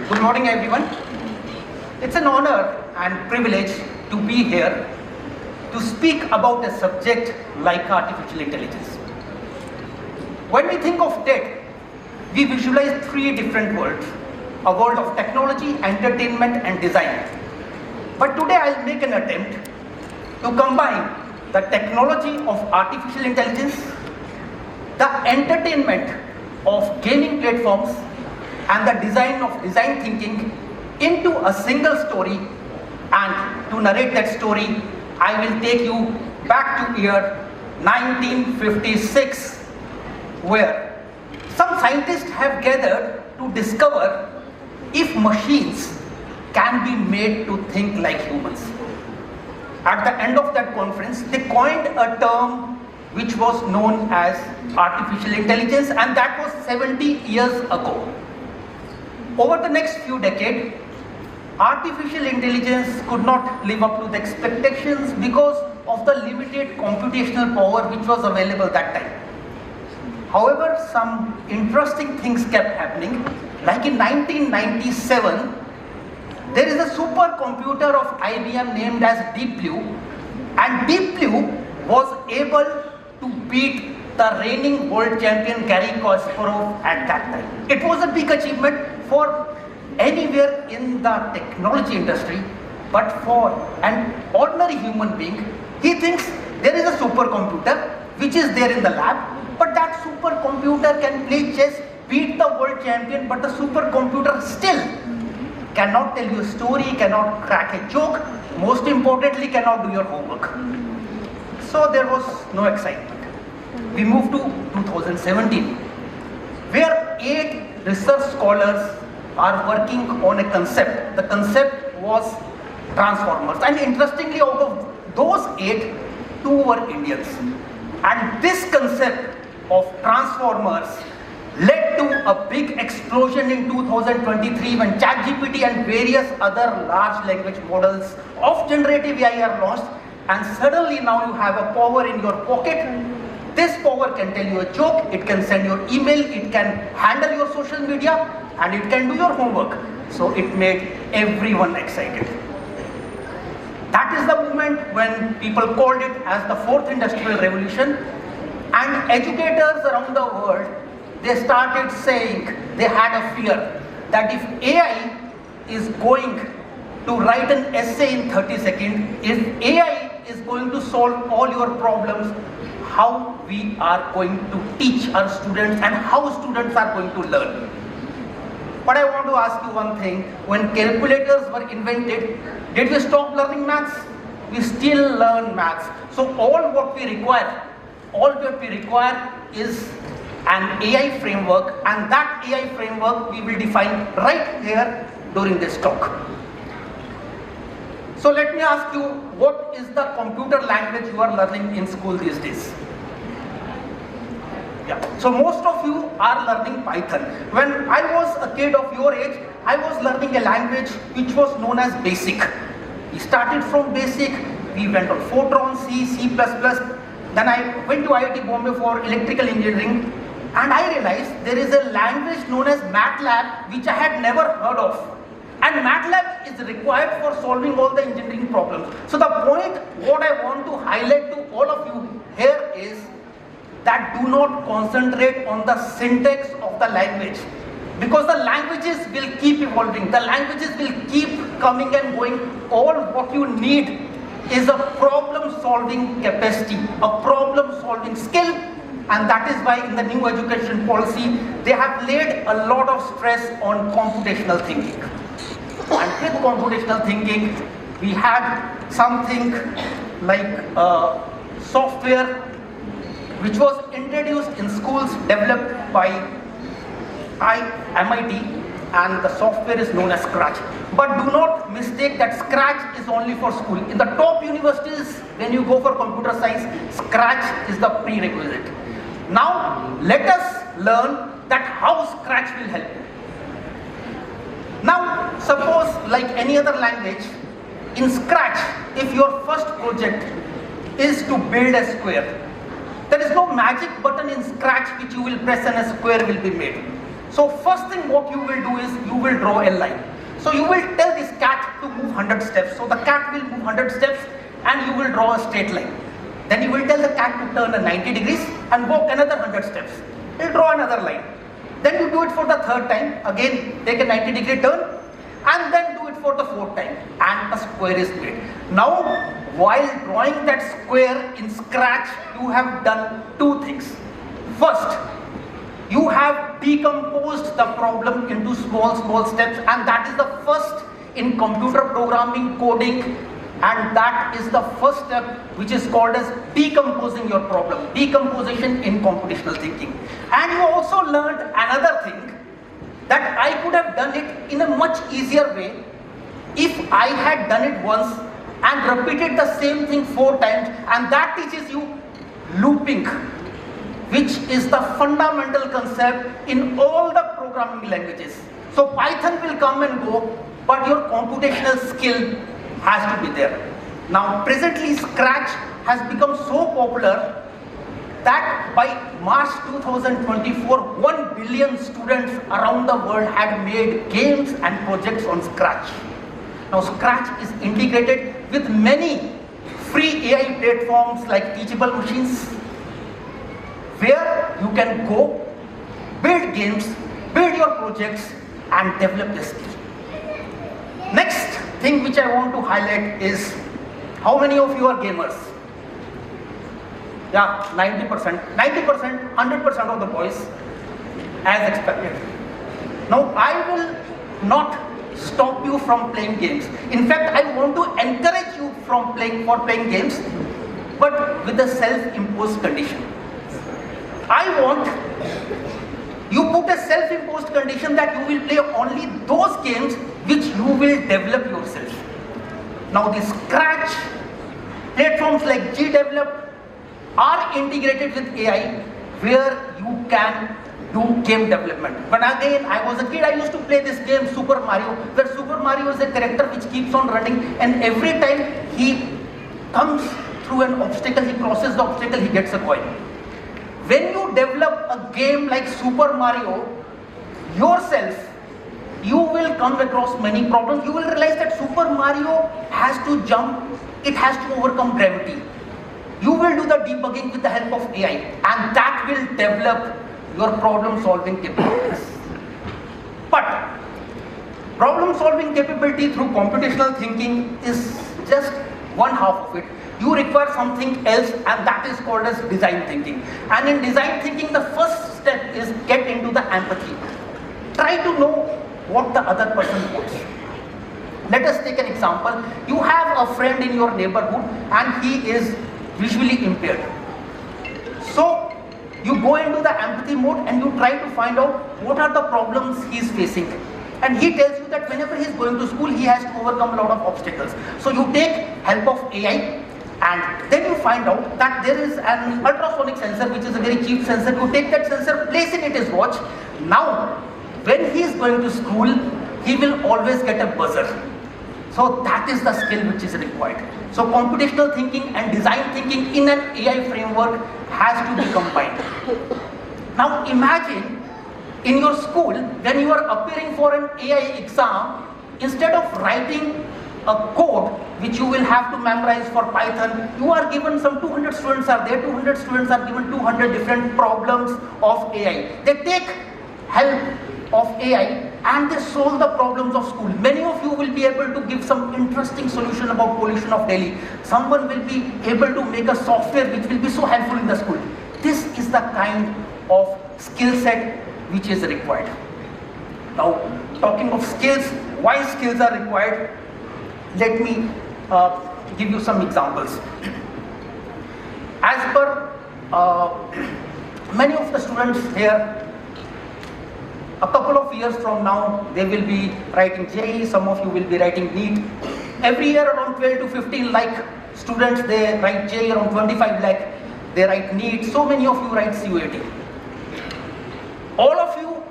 Good morning, everyone. It's an honor and privilege to be here to speak about a subject like artificial intelligence. When we think of TED, we visualize three different worlds: a world of technology, entertainment, and design. But today I'll make an attempt to combine the technology of artificial intelligence, the entertainment of gaming platforms, and the design of design thinking into a single story. And to narrate that story, I will take you back to year 1956, where some scientists have gathered to discover if machines can be made to think like humans. At the end of that conference, they coined a term which was known as artificial intelligence, and that was 70 years ago. Over the next few decades, artificial intelligence could not live up to the expectations because of the limited computational power which was available that time. However, some interesting things kept happening. Like in 1997, there is a supercomputer of IBM named as Deep Blue, and Deep Blue was able to beat the reigning world champion Garry Kasparov at that time. It was a big achievement for anywhere in the technology industry, but for an ordinary human being, he thinks there is a supercomputer which is there in the lab, but that supercomputer can play chess, beat the world champion, but the supercomputer still cannot tell you a story, cannot crack a joke, most importantly cannot do your homework. So there was no excitement. We moved to 2017, where 8 research scholars are working on a concept. The concept was transformers, and interestingly, out of those 8, 2 were Indians. And this concept of transformers led to a big explosion in 2023 when ChatGPT and various other large language models of generative AI are launched, and suddenly now you have a power in your pocket. This power can tell you a joke, it can send your email, it can handle your social media, and it can do your homework. So it made everyone excited. That is the moment when people called it as the 4th industrial revolution, and educators around the world, they started saying they had a fear that if AI is going to write an essay in 30 seconds, if AI is going to solve all your problems, how we are going to teach our students and how students are going to learn. But I want to ask you one thing: when calculators were invented, did we stop learning maths? We still learn maths. So all what we require is an AI framework, and that AI framework we will define right here during this talk. So let me ask you, what is the computer language you are learning in school these days? Yeah. So most of you are learning Python. When I was a kid of your age, I was learning a language which was known as BASIC. We started from BASIC, we went on Fortran, C, C++. Then I went to IIT Bombay for electrical engineering, and I realized there is a language known as MATLAB which I had never heard of. And MATLAB is required for solving all the engineering problems. So the point what I want to highlight to all of you here is that do not concentrate on the syntax of the language, because the languages will keep evolving, the languages will keep coming and going. All what you need is a problem solving capacity, a problem solving skill, and that is why in the new education policy they have laid a lot of stress on computational thinking. And with computational thinking, we had something like software which was introduced in schools, developed by MIT, and the software is known as Scratch. But do not mistake that Scratch is only for school. In the top universities, when you go for computer science, Scratch is the prerequisite. Now let us learn that how Scratch will help you. Now suppose, like any other language, in Scratch, if your first project is to build a square, there is no magic button in Scratch which you will press and a square will be made. So first thing what you will do is you will draw a line. So you will tell this cat to move 100 steps. So the cat will move 100 steps and you will draw a straight line. Then you will tell the cat to turn a 90 degrees and walk another 100 steps. It will draw another line. Then you do it for the third time. Again take a 90-degree turn and then do it for the fourth time and a square is made. Now while drawing that square in Scratch, you have done two things. First, you have decomposed the problem into small steps, and that is the first in computer programming, coding, and that is the first step which is called as decomposing your problem, decomposition in computational thinking. And you also learned another thing, that I could have done it in a much easier way if I had done it once and repeated the same thing 4 times, and that teaches you looping, which is the fundamental concept in all the programming languages. So Python will come and go, but your computational skill has to be there. Now presently Scratch has become so popular that by March 2024, 1 billion students around the world had made games and projects on Scratch. Now Scratch is integrated with many free AI platforms like Teachable Machines, where you can go, build games, build your projects and develop the skill. Next thing which I want to highlight is, how many of you are gamers? Yeah, 90%, 100% of the boys, as expected. Now I will not stop you from playing games. In fact, I want to encourage you for playing games, but with a self-imposed condition. I want you put a self-imposed condition that you will play only those games which you will develop yourself. Now the Scratch platforms like GDevelop are integrated with AI, where you can do game development. But again, I was a kid, I used to play this game Super Mario, where Super Mario is a character which keeps on running, and every time he comes through an obstacle, he crosses the obstacle, he gets a coin. When you develop a game like Super Mario yourself, you will come across many problems. You will realize that Super Mario has to jump, it has to overcome gravity. You will do the debugging with the help of AI, and that will develop your problem solving capabilities. But problem solving capability through computational thinking is just one half of it. You require something else, and that is called as design thinking. And in design thinking, the first step is get into the empathy. Try to know what the other person wants. Let us take an example. You have a friend in your neighborhood and he is visually impaired. So you go into the empathy mode and you try to find out what are the problems he is facing. And he tells you that whenever he is going to school, he has to overcome a lot of obstacles. So you take help of AI, and then you find out that there is an ultrasonic sensor, which is a very cheap sensor. You take that sensor, place it in his watch. Now, when he is going to school, he will always get a buzzer. So that is the skill which is required. So computational thinking and design thinking in an AI framework has to be combined. Now imagine in your school, when you are appearing for an AI exam, instead of writing a code which you will have to memorize for Python, you are given some 200 students are there, 200 students are given 200 different problems of AI. They take help of AI and they solve the problems of school. Many of you will be able to give some interesting solution about pollution of Delhi. Someone will be able to make a software which will be so helpful in the school. This is the kind of skill set which is required. Now, talking of skills, why skills are required, let me give you some examples. As per many of the students here, a couple of years from now, they will be writing JEI, some of you will be writing NEET. Every year around 12 to 15 lakh students, they write JEI, around 25 lakh, they write NEET, so many of you write CUAT. All of you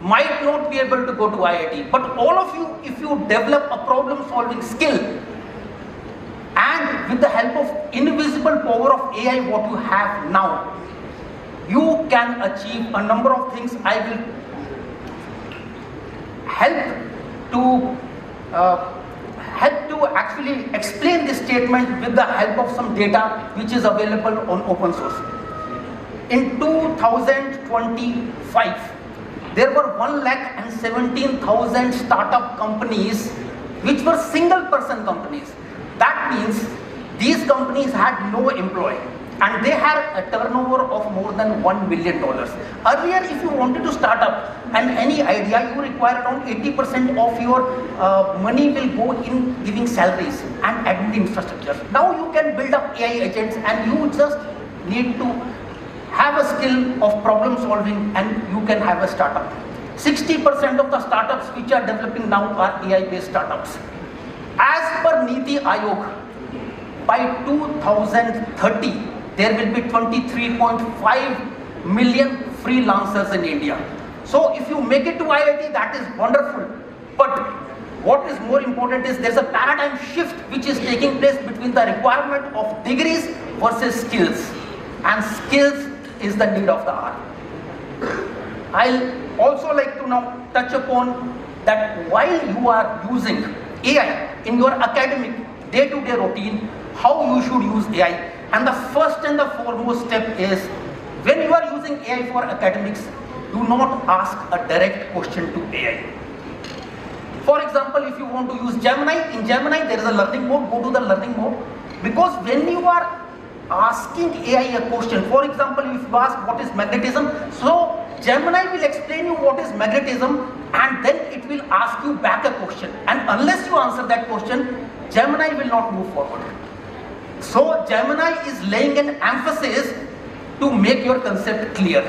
might not be able to go to IIT, but all of you, if you develop a problem solving skill, and with the help of invisible power of AI what you have now, you can achieve a number of things. I will help to actually explain this statement with the help of some data which is available on open source. In 2025, there were 1,17,000 startup companies which were single person companies. That means these companies had no employee and they had a turnover of more than $1 million. Earlier, if you wanted to start up and any idea, you require around 80% of your money will go in giving salaries and admin infrastructure. Now you can build up AI agents and you just need to have a skill of problem solving and you can have a startup. 60% of the startups which are developing now are AI based startups. As per Niti Aayog, by 2030, there will be 23.5 million freelancers in India. So if you make it to IIT, that is wonderful. But what is more important is there's a paradigm shift which is taking place between the requirement of degrees versus skills. And skills is the need of the hour. I'll also like to now touch upon that while you are using AI in your academic day-to-day routine, how you should use AI. And the first and the foremost step is, when you are using AI for academics, do not ask a direct question to AI. For example, if you want to use Gemini, in Gemini there is a learning mode, go to the learning mode. Because when you are asking AI a question, for example, if you ask what is magnetism, so Gemini will explain you what is magnetism and then it will ask you back a question. And unless you answer that question, Gemini will not move forward. So Gemini is laying an emphasis to make your concept clear.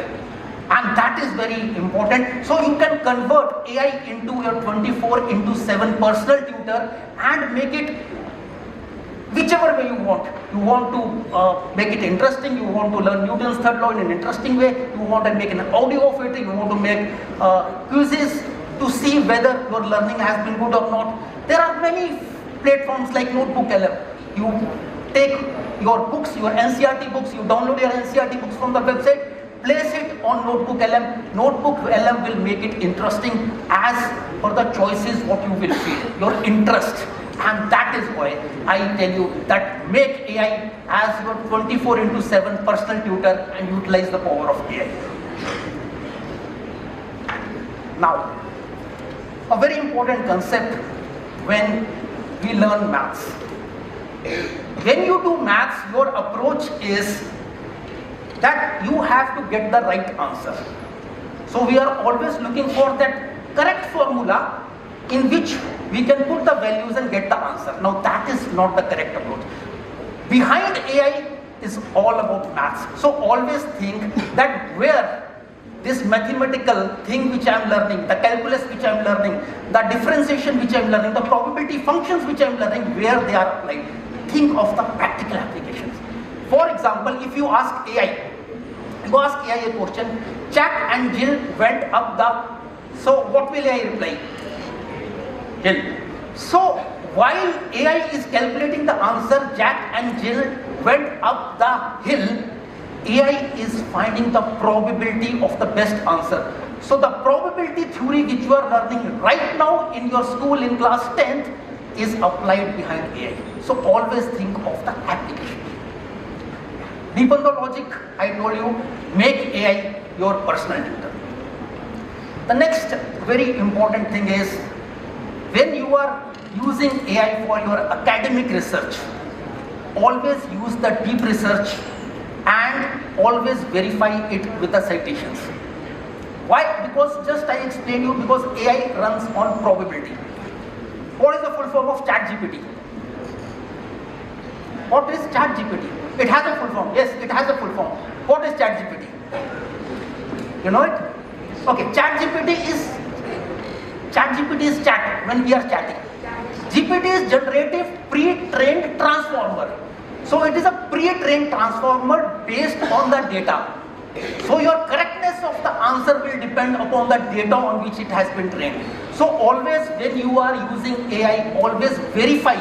And that is very important. So you can convert AI into your 24/7 personal tutor and make it whichever way you want. You want to make it interesting, you want to learn Newton's third law in an interesting way, you want to make an audio of it, you want to make quizzes to see whether your learning has been good or not. There are many platforms like Notebook.lm. You take your books, your NCERT books, you download your NCERT books from the website, place it on Notebook.lm. Notebook.lm will make it interesting as per the choices what you will feed, your interest. And that is why I tell you that make AI as your 24/7 personal tutor and utilize the power of AI. Now, a very important concept when we learn maths. When you do maths, your approach is that you have to get the right answer. So we are always looking for that correct formula in which we can put the values and get the answer. Now that is not the correct approach. Behind AI is all about maths. So always think that where this mathematical thing which I am learning, the calculus which I am learning, the differentiation which I am learning, the probability functions which I am learning, where they are applied. Think of the practical applications. For example, if you ask AI a question, Jack and Jill went up the, so what will AI reply? Hill. So while AI is calculating the answer, Jack and Jill went up the hill, AI is finding the probability of the best answer. So the probability theory which you are learning right now in your school in class 10th is applied behind AI. So always think of the application. Deepen the logic, I told you, make AI your personal tutor. The next very important thing is, when you are using AI for your academic research, always use the deep research and always verify it with the citations. Why? Because just I explained you, because AI runs on probability. What is the full form of ChatGPT? What is ChatGPT? It has a full form. Yes, it has a full form. What is ChatGPT? You know it? Okay, ChatGPT is chat when we are chatting. GPT is generative pre-trained transformer. So it is a pre-trained transformer based on the data. So your correctness of the answer will depend upon the data on which it has been trained. So always when you are using AI, always verify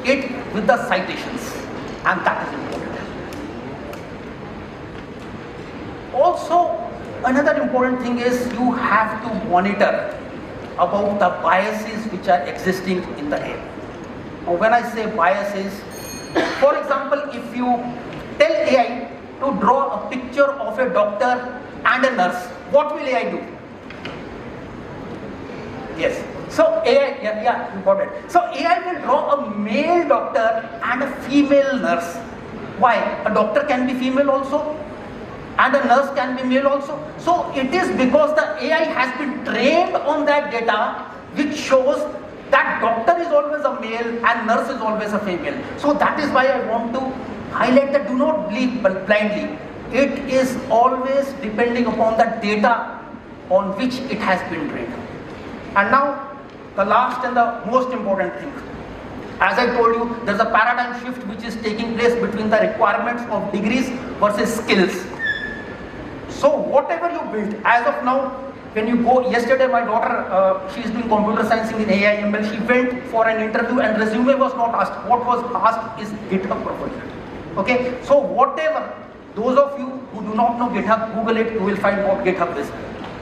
it with the citations, and that is important. Also, another important thing is you have to monitor about the biases which are existing in the AI. Now, when I say biases, for example, if you tell AI to draw a picture of a doctor and a nurse, what will AI do? Yes. So AI, you got it. So AI will draw a male doctor and a female nurse. Why? A doctor can be female also, and a nurse can be male also. So it is because the AI has been trained on that data, which shows that doctor is always a male and nurse is always a female. So that is why I want to highlight that do not believe blindly. It is always depending upon the data on which it has been trained. And now the last and the most important thing. As I told you, there's a paradigm shift which is taking place between the requirements of degrees versus skills. So whatever you build, as of now, when you go, yesterday my daughter, she is doing computer science in AI ML, she went for an interview and resume was not asked. What was asked is GitHub profile. Okay, so whatever, those of you who do not know GitHub, Google it, you will find what GitHub is.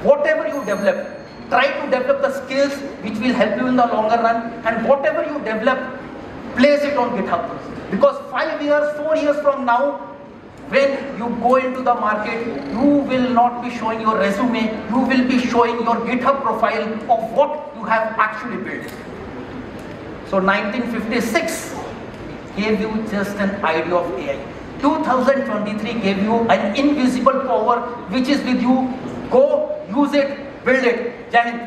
Whatever you develop, try to develop the skills which will help you in the longer run, and whatever you develop, place it on GitHub. Because 5 years, 4 years from now, when you go into the market, you will not be showing your resume, you will be showing your GitHub profile of what you have actually built. So 1956 gave you just an idea of AI. 2023 gave you an invisible power which is with you. Go, use it, build it. Jai Hind.